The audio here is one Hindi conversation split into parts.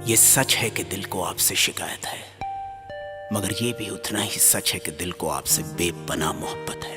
ये सच है कि दिल को आपसे शिकायत है, मगर ये भी उतना ही सच है कि दिल को आपसे बेपनाह मोहब्बत है।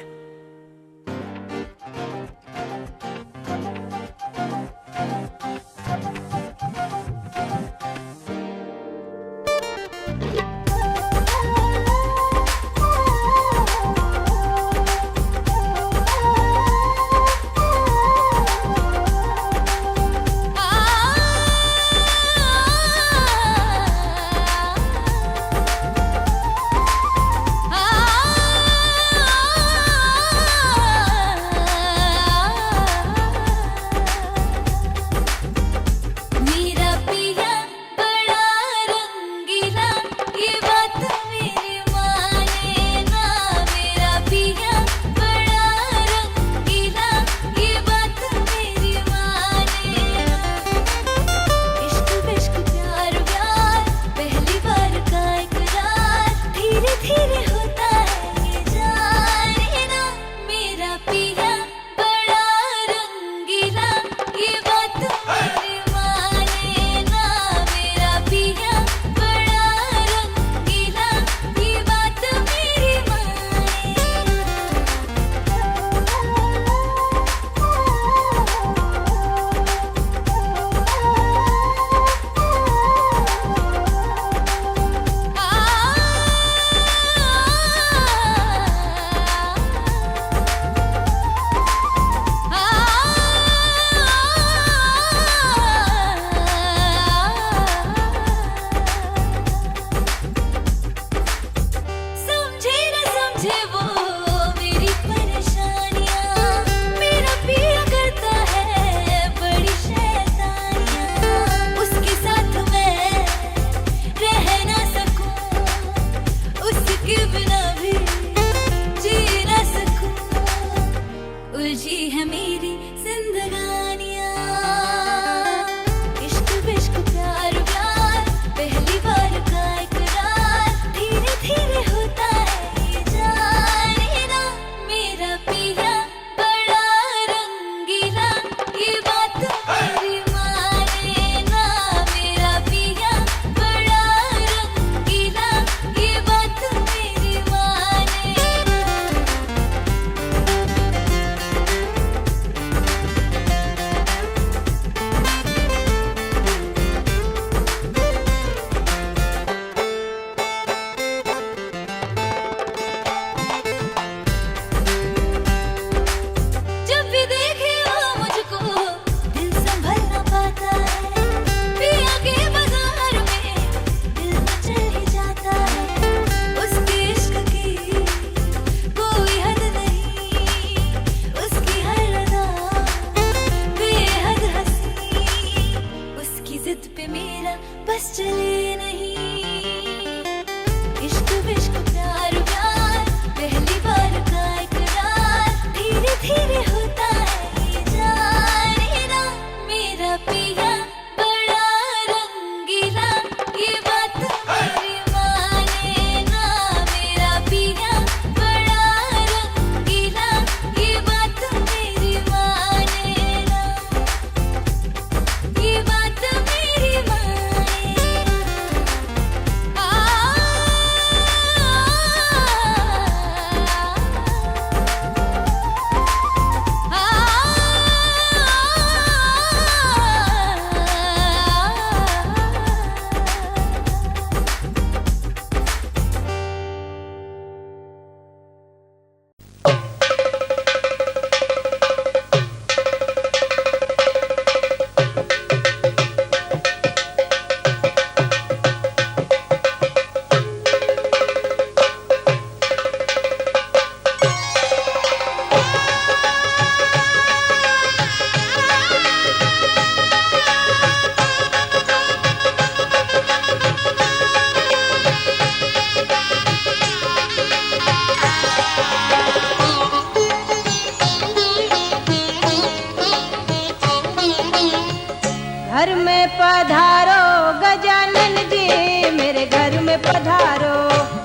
घर में पधारो गजानन जी, मेरे घर में पधारो।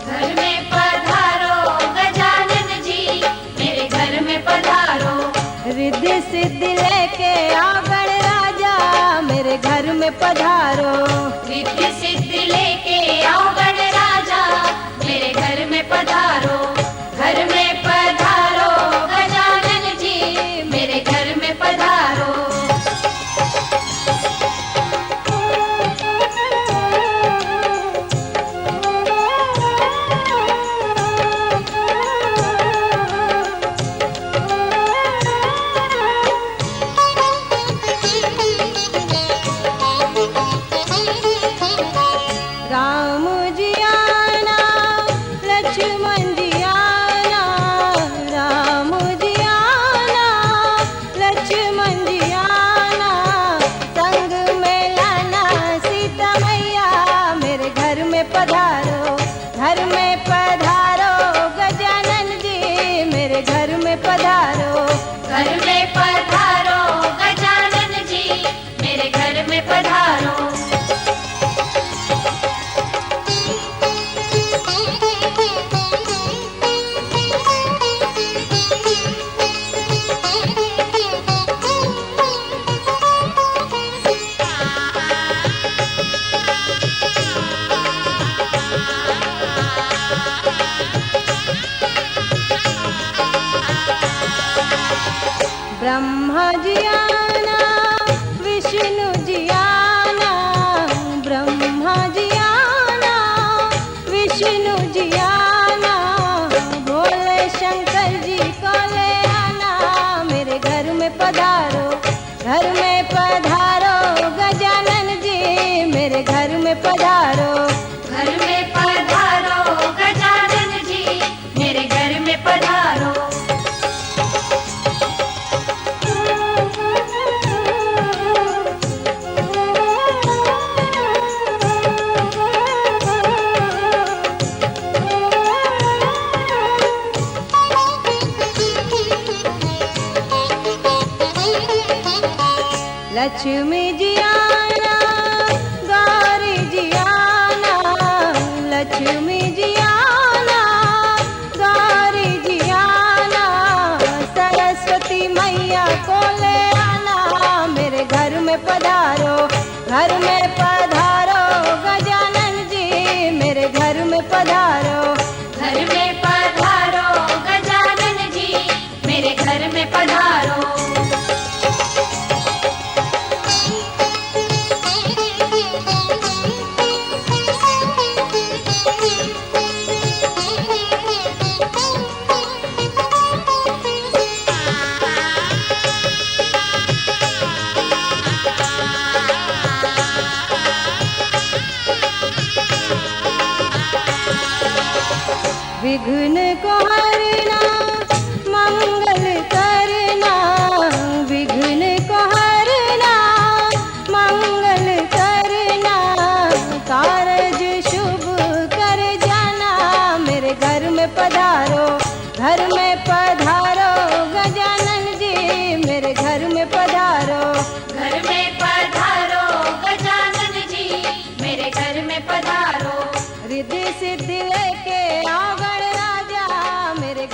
घर में पधारो गजानन जी, मेरे घर में पधारो। रिद्धि सिद्धि लेके आओ गण राजा, मेरे घर में में पधारो। रिद्धि सिद्धि लेके आओ गण राजा, मेरे घर में पधारो। घर में पधारो गजानन जी, मेरे घर में पधारो। राम जी आना, लक्ष्मण जी आना, राम जी आना, लक्ष्मण जी आना, संग में लाना सीता मैया, मेरे घर में पधारो। घर में पधारो गजानन जी, मेरे घर में पधारो। घर में पधारो गजानन जी, मेरे घर में पधारो। ब्रह्मा जी आना, विष्णु जी आना, ब्रह्मा जी आना, विष्णु जी आना, भोले शंकर जी को ले आना, मेरे घर में पधारो। घर में पधारो गजानन जी, मेरे घर में पधारो। घर में पधारो गजानन जी, मेरे घर में पधारो। लक्ष्मी जी आना, गौरी जी आना, लक्ष्मी जी आना, गौरी जी आना, सरस्वती मैया को ले आना, मेरे घर में पधारो। घर में पधारो गजानन जी, मेरे घर में पधारो। घर में पधारो गजानन जी, मेरे घर में पधारो। विघ्न को हरना, मंगल करना, विघ्न को हरना, मंगल करना, कारज शुभ कर जाना, मेरे घर में पधारो। घर में पधारो गजानन जी, मेरे घर में पधारो। घर में पधारो गजानन जी, मेरे घर में पधारो। रिद्धि सिद्धि लेके आओ गण राजा, मेरे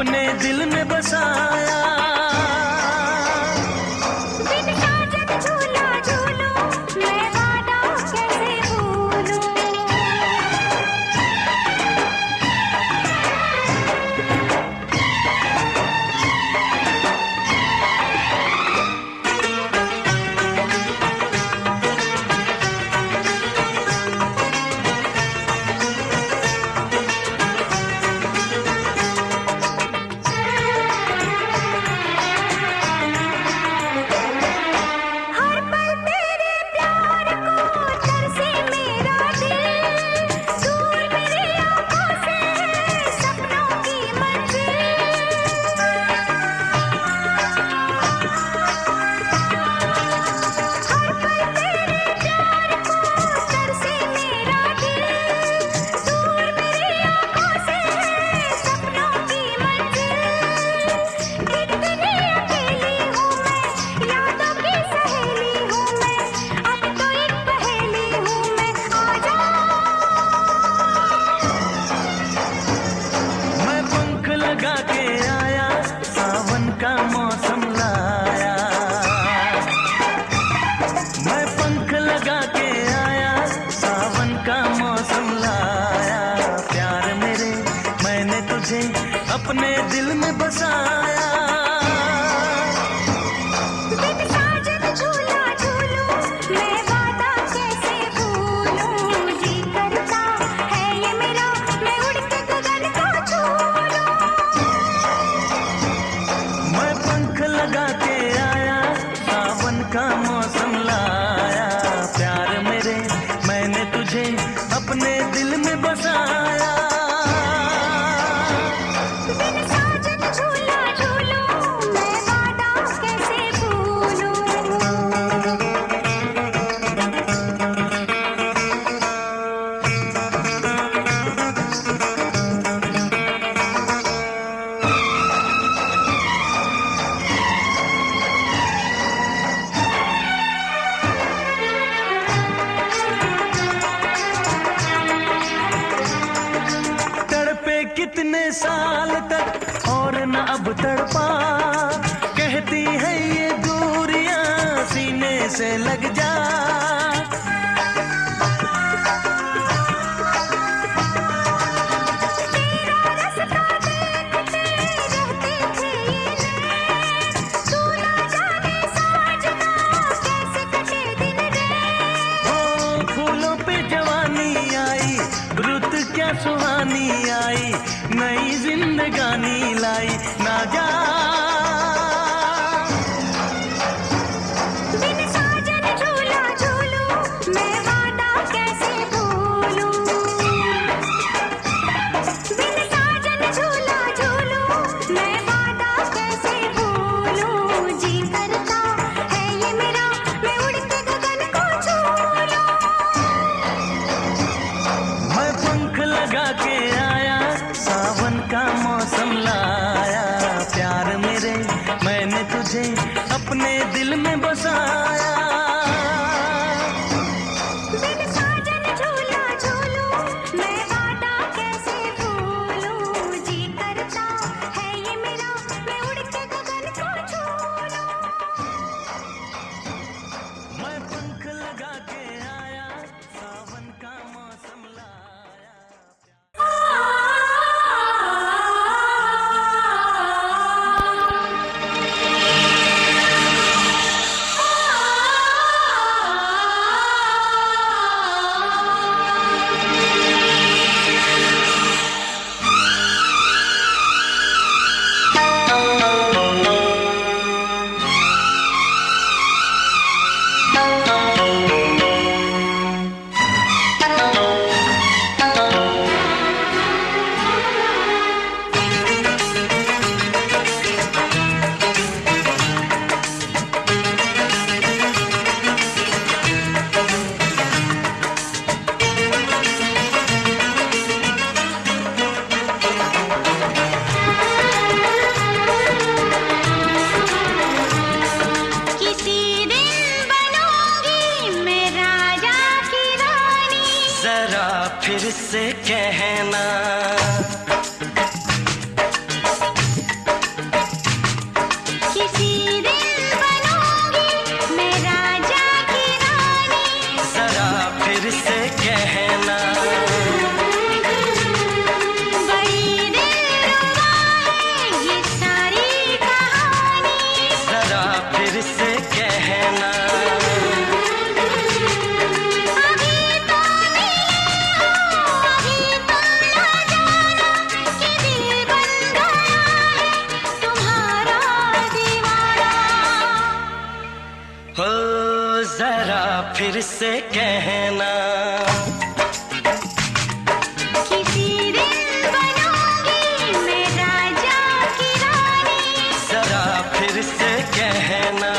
अपने दिल में बसाया। बिन साजन झूला झूलूं, मैं वादा कैसे भूलूं। हर पल तेरे प्यार को तरसे मेरा दिल, दूर मेरी आँखों से है सपनों की मंजिल। हर पल तेरे प्यार को तरसे मेरा दिल, दूर मेरी आँखों से है सपनों की मंजिल। कितनी अकेली हूँ मैं, यादों की सहेली हूँ मैं, अब तो एक पहेली हूँ मैं, आजा। मैं पंख लगा के आया, सावन का मौसम लाया। मैं पंख लगा के आया, सावन का मौसम लाया। प्यार मेरे मैंने तुझे अपने दिल में बसाया। बिन साजन झूला झूलूं, मैं वादा कैसे भूलूं। जी करता है ये मेरा, मैं उड़ के गगन को छू लूं। मैं पंख लगा के आया, सावन का मौसम लाया। प्यार मेरे मैंने तुझे अपने दिल में बसाया। बिन साजन झूला झूलूं, मैं वादा कैसे भूलूं। तड़पे कितने साल तक और न अब तड़पा, कहती है ये दूरियां सीने से लग जा। तेरा रास्ता देखते रहते थे ये नैन, तू ना जाने साजना कैसे कटे दिन रैन। ओ फूलों पे जवानी आई, रुत क्या सुहानी आई, नई जिंदगानी लाई। ना जा बिन साजन झूला झूलूं, मैं वादा कैसे भूलूं। बिन साजन झूला झूलूं, मैं वादा कैसे भूलूं। जी करता है ये मेरा, मैं उड़ के गगन को छू लूं। मैं पंख लगा के आया, सावन का मौसम लाया। प्यार मेरे मैंने तुझे अपने दिल में बसाया। बिन साजन झूला झूलूं, मैं वादा कैसे भूलूं। जी करता है ये मेरा, मैं उड़ के गगन को छू लूं। मैं पंख लगा के आया, सावन का मौसम लाया। फिर से कहना से कहना, किसी दिन बनूंगी मैं राजा की रानी, जरा फिर से कहना।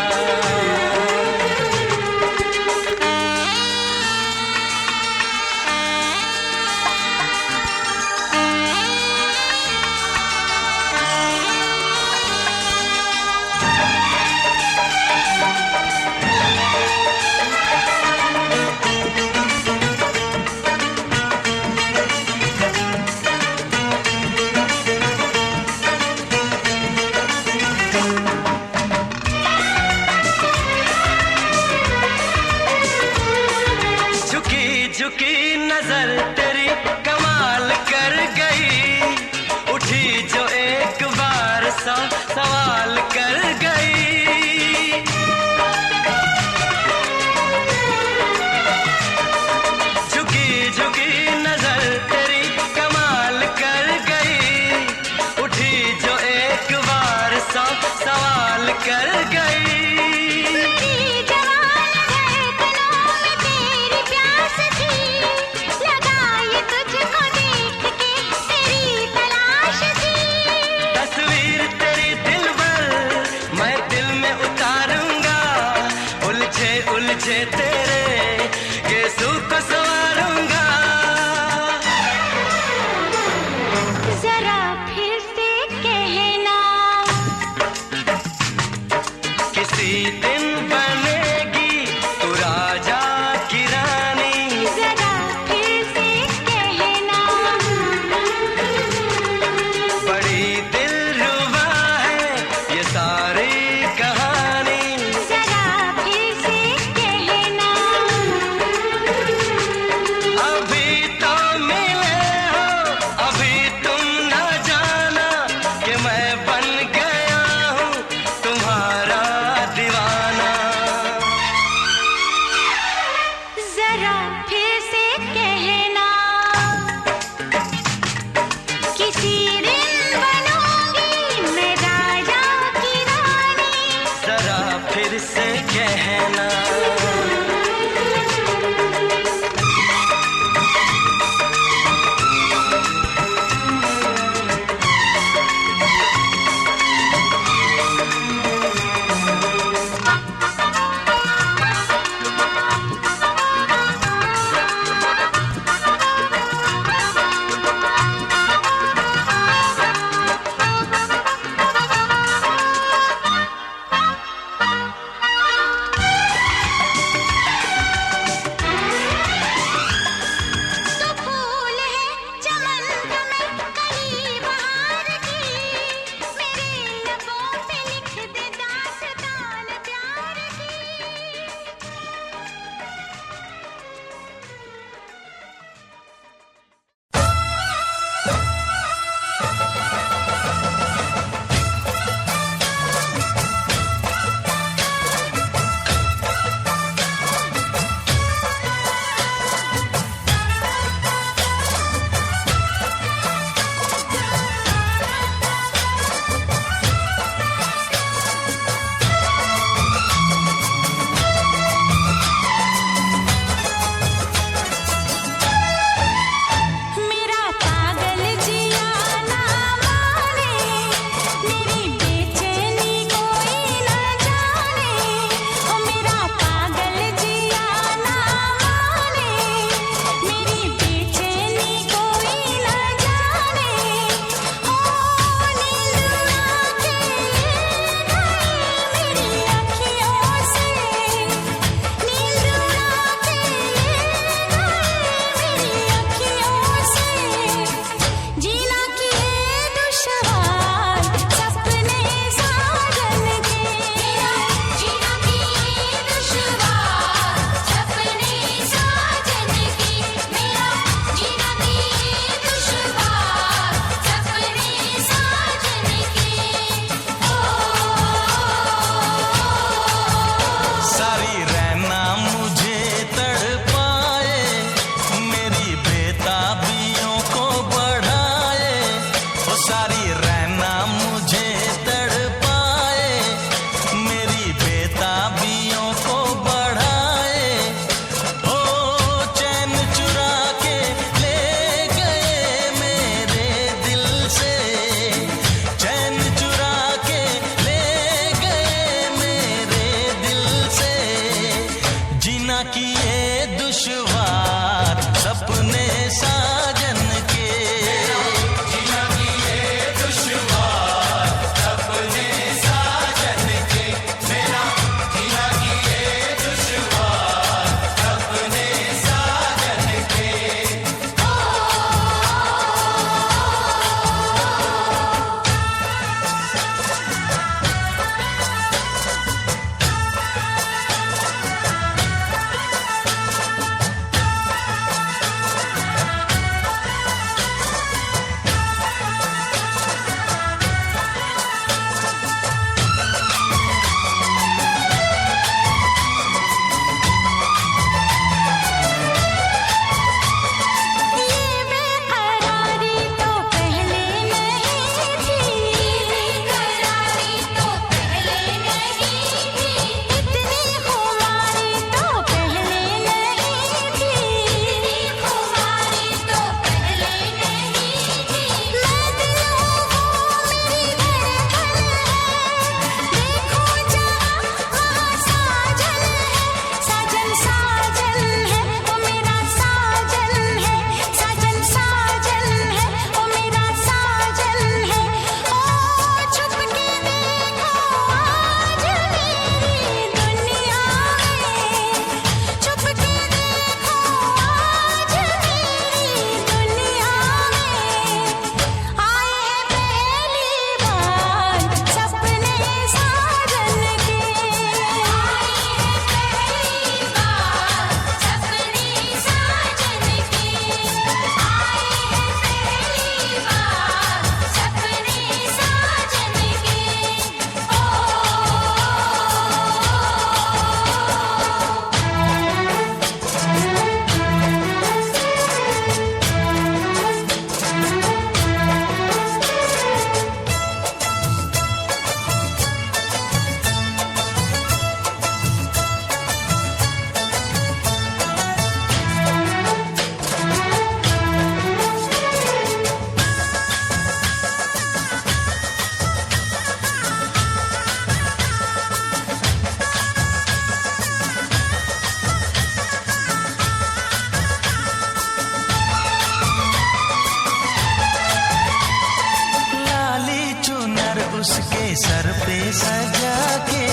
उसके सर पे सजा के,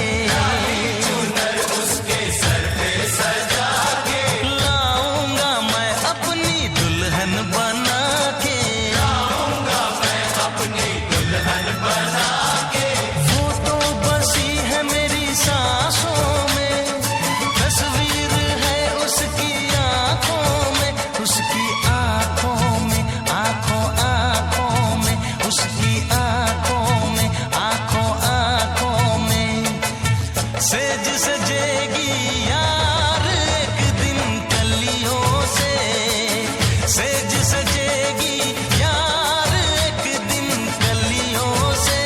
उसके सर पे सजा के लाऊंगा मैं अपनी दुल्हन बना के, लाऊंगा मैं अपनी दुल्हन बना के। वो तो बसी है मेरी सांसों में, तस्वीर है उसकी आंखों में, उसकी आंखों में, आंखों आंखों में, उसकी आंखों में, आंखों आंखों में। सेज सजेगी यार एक दिन कलियों से, सेज सजेगी यार एक दिन कलियों से।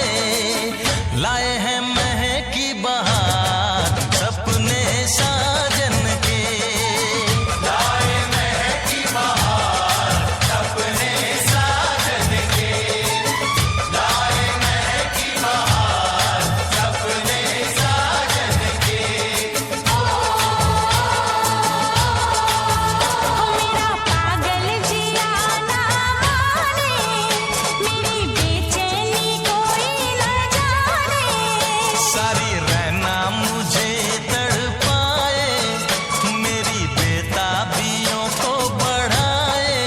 लाए हैं महकी बहार सपने साजन के, लाए महकी बहार सपने साजन के, लाए महकी बहार सपने साजन के। मेरा पागल जिया ना माने, मेरी बेचैनी कोई न जाने। सारी रहना मुझे तड़पाए, मेरी बेताबियों को बढ़ाए।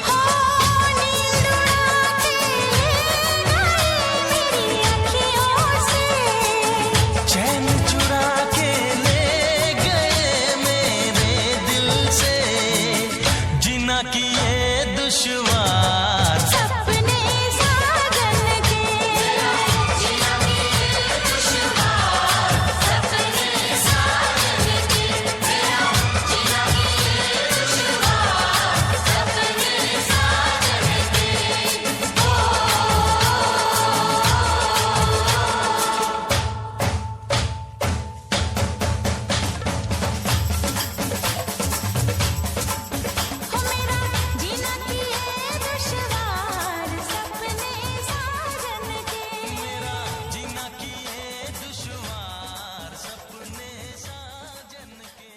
हो नींद उड़ा के ले गए मेरी अखियों से, चैन चुरा के ले गए मेरे दिल से। जिना किए दुश्वार सपने साजन के, जिया किए दुश्वार सपने साजन के, जिया किए दुश्वार सपने साजन के। हो मेरा जीना किए दुश्वार सपने साजन के, मेरा जिना किए दुश्वार सपने साजन के।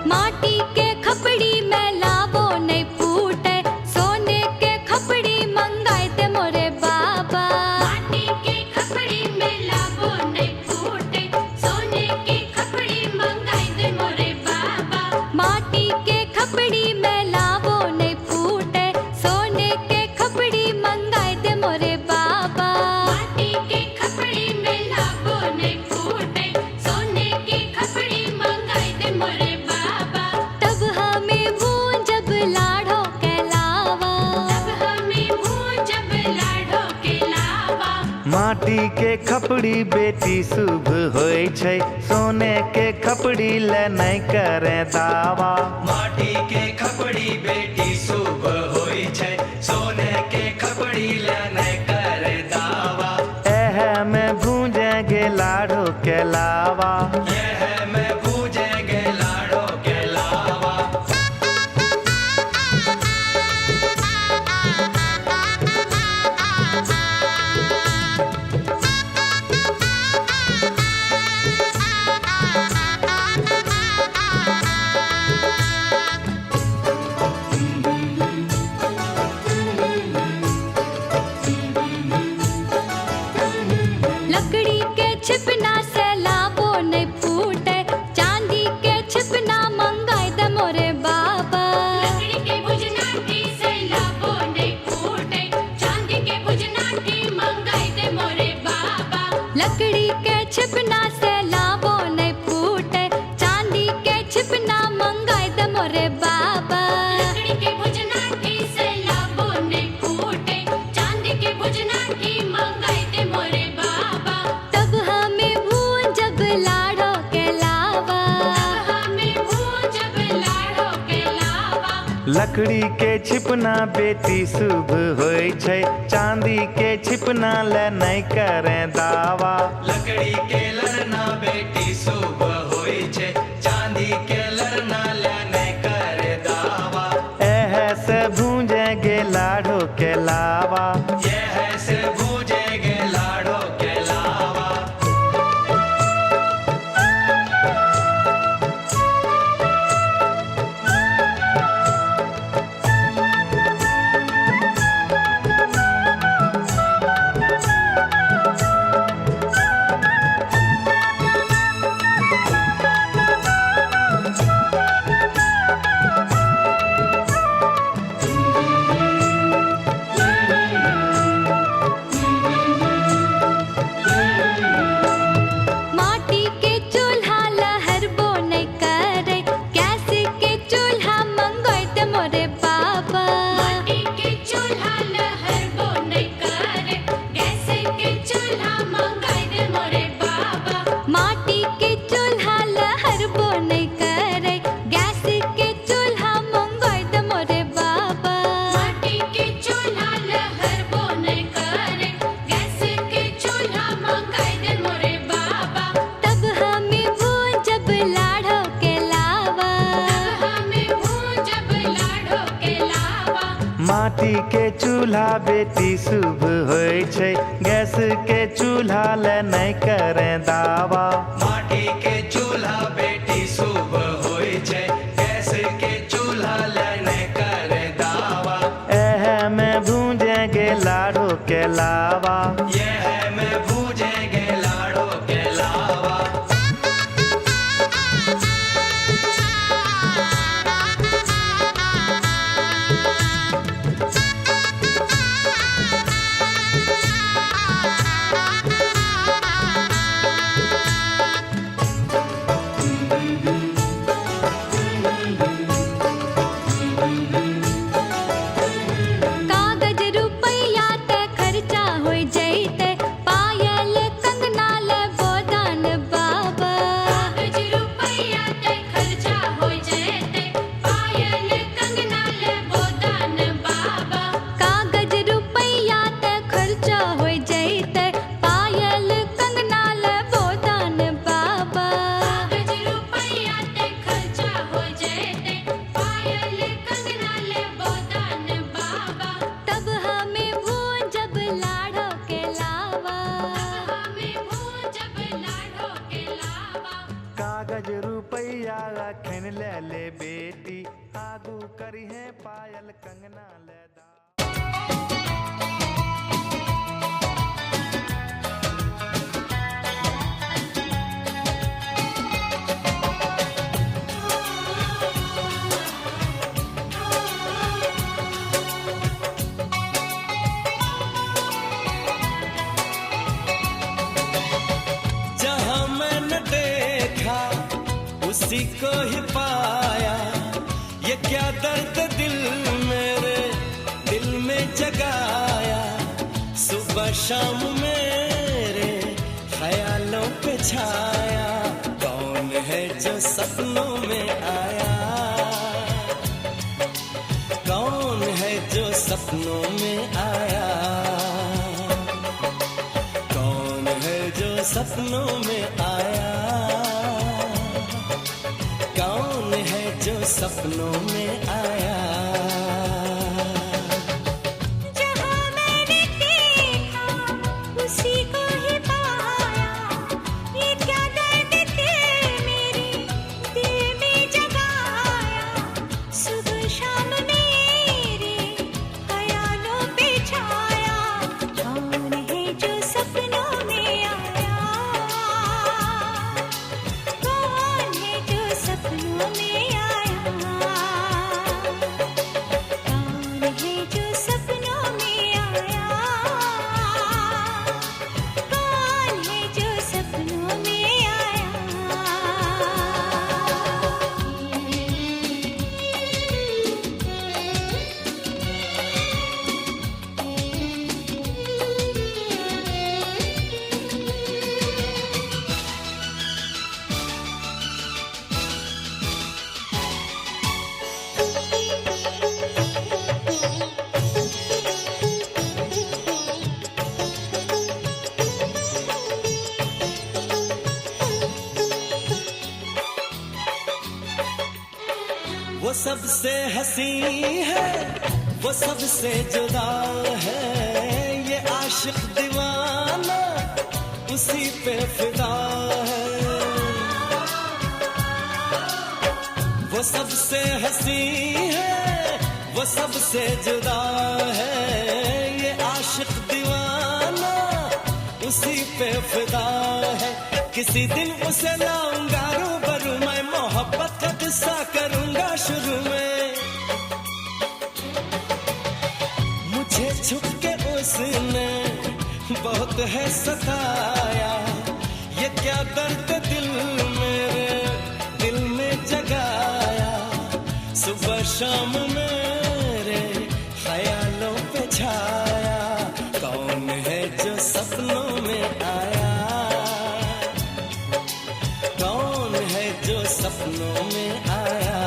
माटी के खपड़ी में लावो नहीं फूटे, सोने के खपड़ी मंगाए दे मोरे बाबा। माटी के खपड़ी में लावो नहीं फूटे, सोने के खपड़ी मंगाए दे मोरे बाबा। माटी के खपड़ी में लावो नहीं फूटे, सोने के खपड़ी मंगाए दे मोरे बाबा। माटी के खपड़ी में लावो नहीं फूटे, सोने के खपड़ी मंगाए दे मोरे बाबा। तब हमें भून जब लाड़ो के लावा, तब हमें भून जब लाड़ो के लावा। माटी के खपड़ी बेटी शुभ होय छै, सोने के खपड़ी ले नहीं करे दावा। माटी के खपड़ी बेटी शुभ होई छै, सोने के खपड़ी लेने कर दावा। एह में भूंजेंगे लाड़ो के लावा। यह मैं पूजेंगे लाड़ो के लावा। लकड़ी के छिपना से लावो नहीं फूटे, चांदी के छिपना मंगाए दे मोरे बाबा। लकड़ी के बुझनाठी से लावो नहीं फूटे, चांदी के बुझनाठी मंगाए दे मोरे बाबा। लकड़ी के छिपना से लावो नहीं फूटे, चांदी के छिपना मंगाए दे मोरे बाबा। लकड़ी के बुझनाठी से लावो नहीं फूटे, चांदी के बुझनाठी मंगाए दे मोरे बाबा। तब हमें भून जब लाड़ो के लावा, लकड़ी के छिपना बेटी शुभ होय छै, चांदी के छिपना ले नहीं करे दावा। लकड़ी के लरना बेटी शुभ होय छै, चांदी के लरना ले नहीं करे दावा। एह से भूंजेगे लाडो के लावा, यह से भूजेगे लाडो के लावा। माटी के चूल्हा लहर बो नहीं करे, गैस के चूल्हा मंगोइत मोरे बाबा। माटी के चूल्हा लहर बो नहीं करे, गैस के चूल्हा मंगोइत मोरे बाबा। माटी के चूल्हा लहर बो नहीं करे, गैस के चूल्हा मंगोइत मोरे बाबा। माटी के चूल्हा लहर बो नहीं करे, गैस के चूल्हा मंगोइत मोरे बाबा। तब हमें भूंजब लाडो के लावा, तब हमें भूंजब लाडो के लावा। माटी के चूल्हा बेटी शुभ होय छै, गैस के चूल्हा ले नहीं करे दावा। माटी के चूल्हा बेटी शुभ होय छै, गैस के चूल्हा ले नहीं करे दावा। एह में भूंजेगे लाडो के लावा, यह में भूजेगे लाडो के लावा। कागज रुपया ते खर्चा हो जैते, पायल कंगना ले गोदान बाबा। कागज रुपया ते खर्चा हो जैते, पायल कंगना ले गोदान बाबा। कागज रुपया ते खर्चा हो जैते, पायल कंगना ले गोदान बाबा। कागज रुपया ते खर्चा हो जैते, पायल कंगना ले गोदान बाबा। तब हमें भूंजब लाडो के लावा, तब हमें भूंजब लाडो के लावा। कागज रुपया रखन ले ले बेटी, आगू करी है पायल कंगना ले दा। जहाँ मैंने देखा उसी को ही पाया, ये क्या दर्द दिल मेरे दिल में जगाया। सुबह शाम मेरे ख्यालों पे छाया, कौन है जो सपनों में आया, कौन है जो सपनों में आया, कौन है जो सपनों में आया, कौन है जो सपनों में आया। जहाँ मैंने देखा उसी को ही पाया, ये क्या दर्द थे मेरे दिल में जगाया। सुबह शाम मेरे ख्यालों पे छाया, कौन है जो सपनों में आया, कौन है जो सपनों में आया। वो सबसे हंसी है, वो सबसे जुदा है, ये आशिक दीवाना उसी पे फिदा है। वो सबसे हंसी है, वो सबसे जुदा है, ये आशिक दीवाना उसी पे फिदा है। किसी दिन उसे लाऊंगा रूबरू, मैं मोहब्बत का किस्सा करूंगा शुरू में। मुझे छुप के उसने बहुत है सताया, ये क्या दर्द दिल मेरे दिल में जगाया। सुबह शाम मेरे ख्यालों पे छाया, कौन है जो सपनों में आया, कौन है जो सपनों में आया,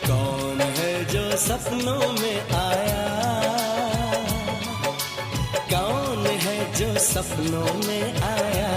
कौन है जो सपनों में आया, कौन है जो सपनों में आया।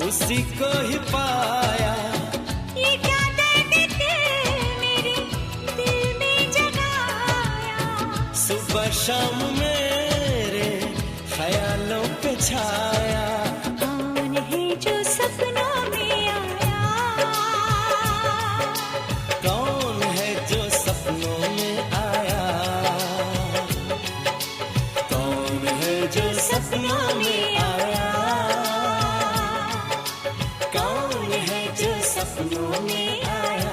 उसी को ही पाया, ये क्या दर्द दिल मेरे दिल में जगाया। सुबह शाम मेरे ख्यालों पे छाया, कौन है जो सपनों में आया, कौन है जो सपनों में आया, कौन है जो सपनों में आया, कौन है जो सपनों में आया।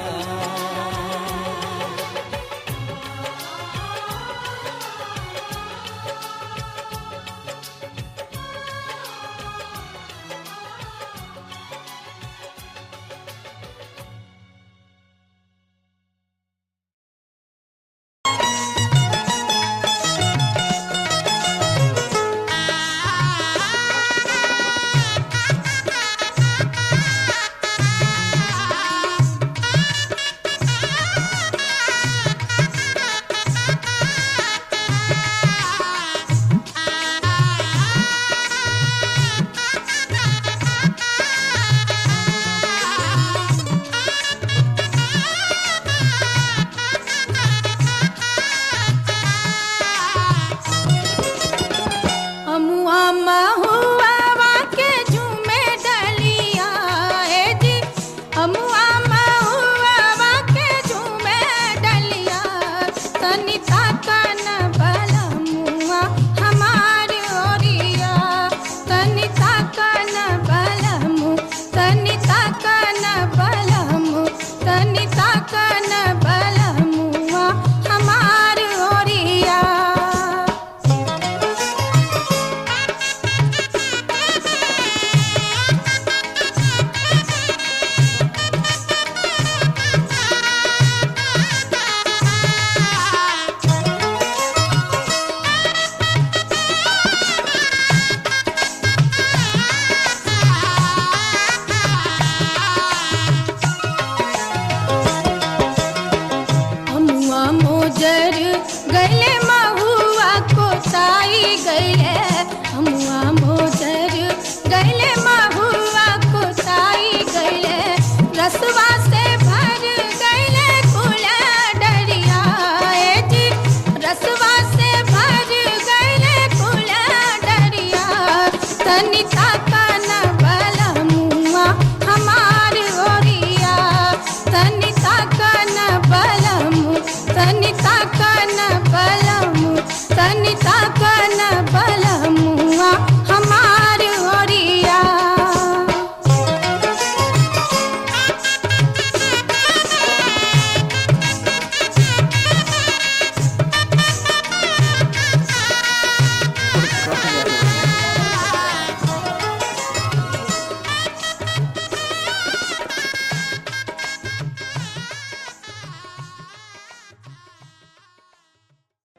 गईले हमुआ मोजर गईले महुआ कोसाई गईले रसवा से भर गईले कुला डरिया जी रसवा से भर गईले कुला डरिया तनिता कान बलमुआ हमार ओरिया तनिता कान बलमु तनिता कान बलमु तनिता कान बलमुआ हमार ओरिया।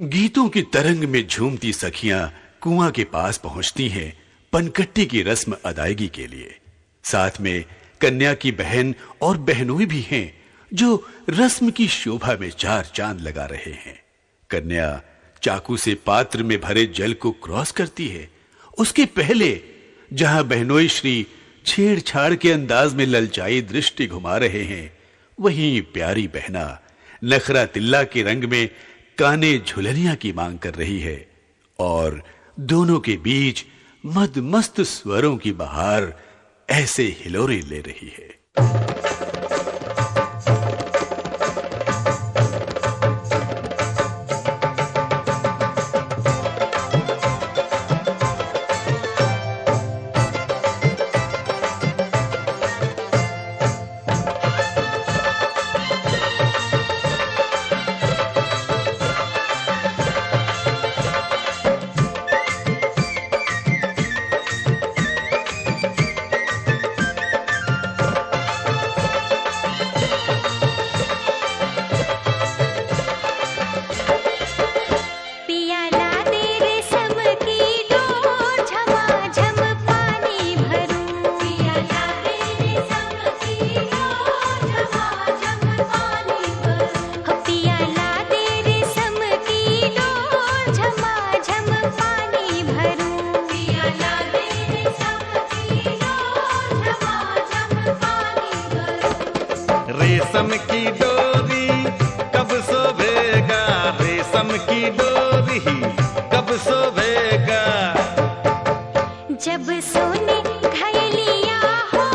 गीतों की तरंग में झूमती सखियां कुआं के पास पहुंचती हैं पनकट्टी की रस्म अदायगी के लिए। साथ में कन्या की बहन और बहनोई भी हैं जो रस्म की शोभा में चार चांद लगा रहे हैं। कन्या चाकू से पात्र में भरे जल को क्रॉस करती है। उसके पहले जहां बहनोई श्री छेड़छाड़ के अंदाज में ललचाई दृष्टि घुमा रहे हैं, वहीं प्यारी बहना नखरा तिल्ला के रंग में काने झुलनिया की मांग कर रही है और दोनों के बीच मदमस्त स्वरों की बहार ऐसे हिलोरे ले रही है। रेशम की डोरी कब शोभेगा, रेशम की डोरी कब शोभेगा। जब सोने घायलिया हो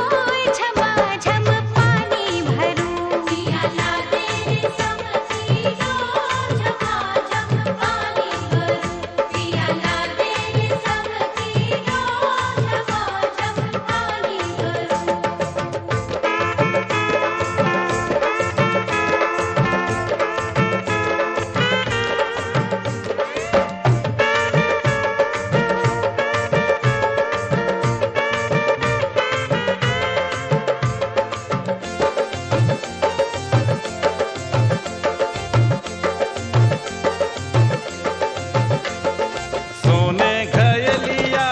झमाझम पानी भरूं पिया ला दे रेशम की डोर झमाझम पानी भरूं पिया ला दे रेशम की डोर झमाझम पानी भरूं। सोने घयलिया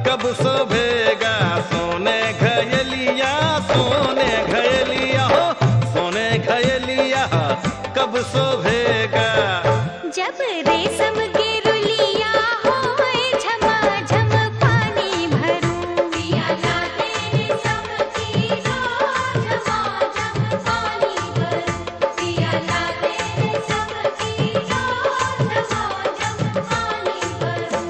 कब शोभेगा, सोने घयलिया, सोने घयलिया हो, सोने घयलिया कब शोभेगा। जब रेशम की रुलिया होए झमाझम पानी भरूं पिया ला दे रेशम की डोर झमाझम पानी भरूं पिया ला दे रेशम की डोर झमाझम पानी भरूं।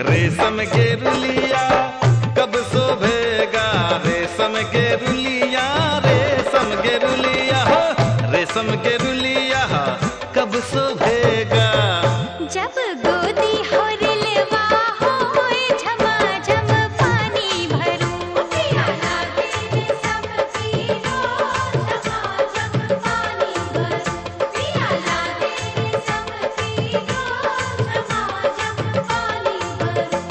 रेशम के रुलिया कब शोभेगा, रेशम के रुलिया, रेशम के रुलिया हो, रेशम के रुलिया कब शोभेगा। जब गोदी होरलवा होए झमाझम पानी भरूं पिया ला दे रेशम की डोर झमाझम पानी भरूं पिया ला दे रेशम की डोर झमाझम पानी भरूं।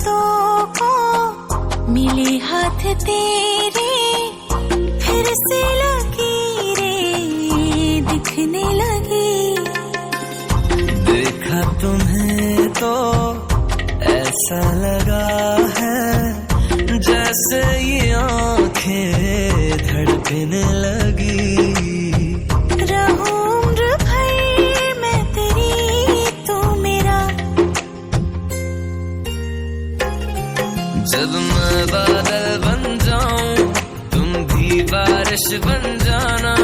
सांसों को मिले हाथ तेरे, फिर से लकीरें दिखने लगी। देखा तुम्हें तो ऐसा लगा है जैसे ये आंखें धड़कने लगी। रहूं उम्र भर मैं तेरी, तू मेरा। जब मैं बादल बन जाऊं तुम भी बारिश बन जाना,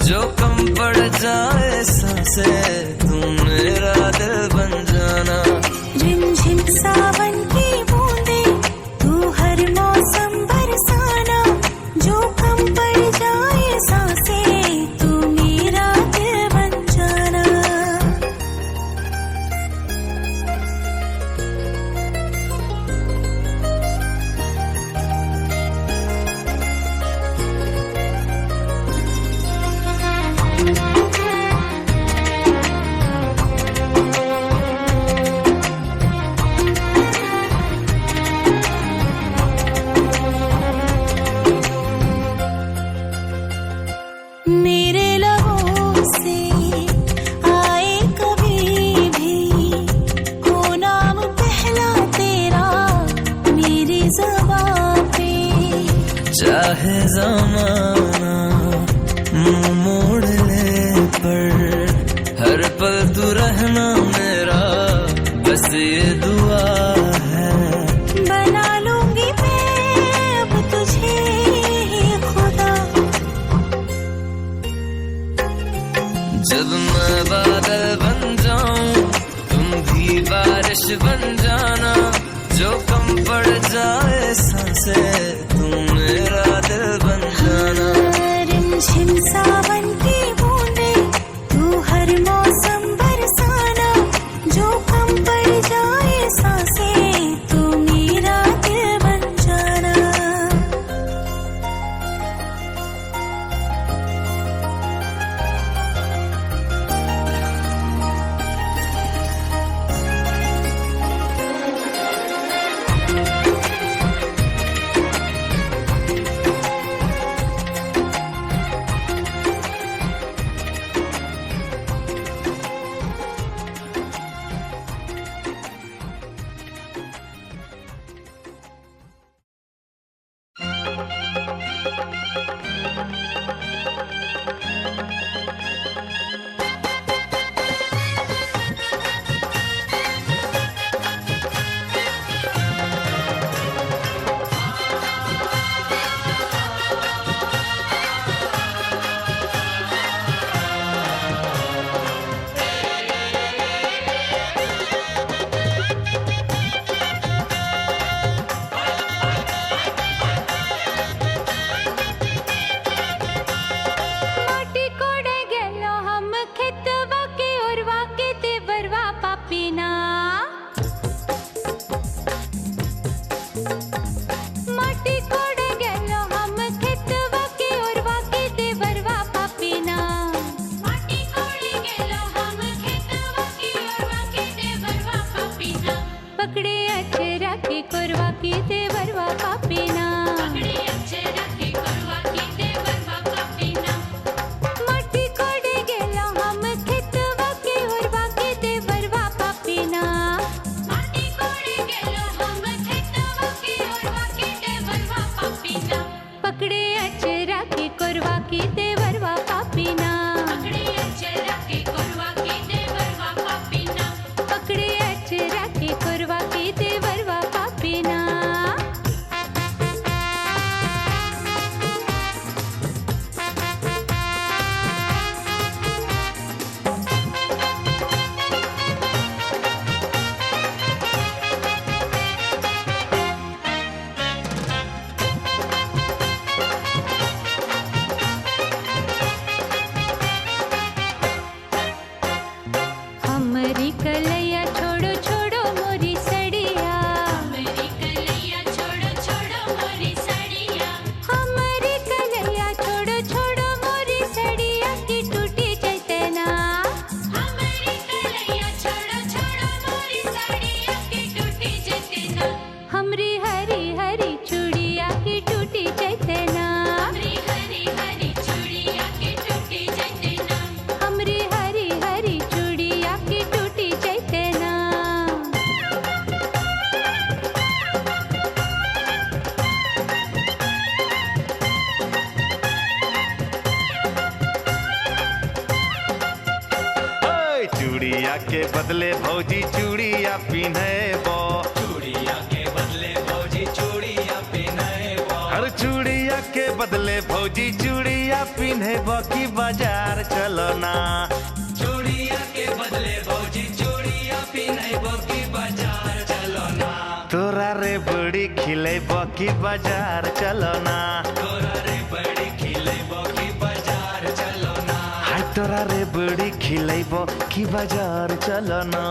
जो कम पड़ जाए सांसें तुम मेरा दिल बन जाना। रिमझिम सावन की बूंदे तू हर मौसम बरसाना, जो कम पड़ जाए सांसें तू मेरा दिल बन जाना। मेरे लबों से आए कभी भी हो नाम पहला तेरा मेरी ज़बां पे। चाहे ज़माना मुंह मोड़ ले पर हर पल तू रहना मेरा, बस ये दुआ है। बना लूंगी मैं अब तुझे ही खुदा। जब मैं बादल बन जाऊं तुम भी बारिश बन जाना, जो कम पड़ जाए सांसें तुम मेरा दिल बन जाना। रिमझिम सावन की बूंदे तू हर मौसम बरसाना, जो कम पड़ जाए सांसें तू मेरा दिल बन जाना। चूड़िया के बदले भौजी चूड़िया पिन्हबो चूड़िया के बदले भौजी चूड़िया पिन्हबो हर चूड़िया के बदले भौजी चूड़िया पिन्हबो की बाजार चलो ना चूड़िया के बदले भौजी चूड़िया पिन्हबो की बाजार चलो ना तोरा रे बड़ी खिलेबो की बाजार चलो ना तोरा रे बड़ी खिलेबो की बाजार चलो ना हाय तोरा रे बड़ी खिलेबो की बाजार चलो ना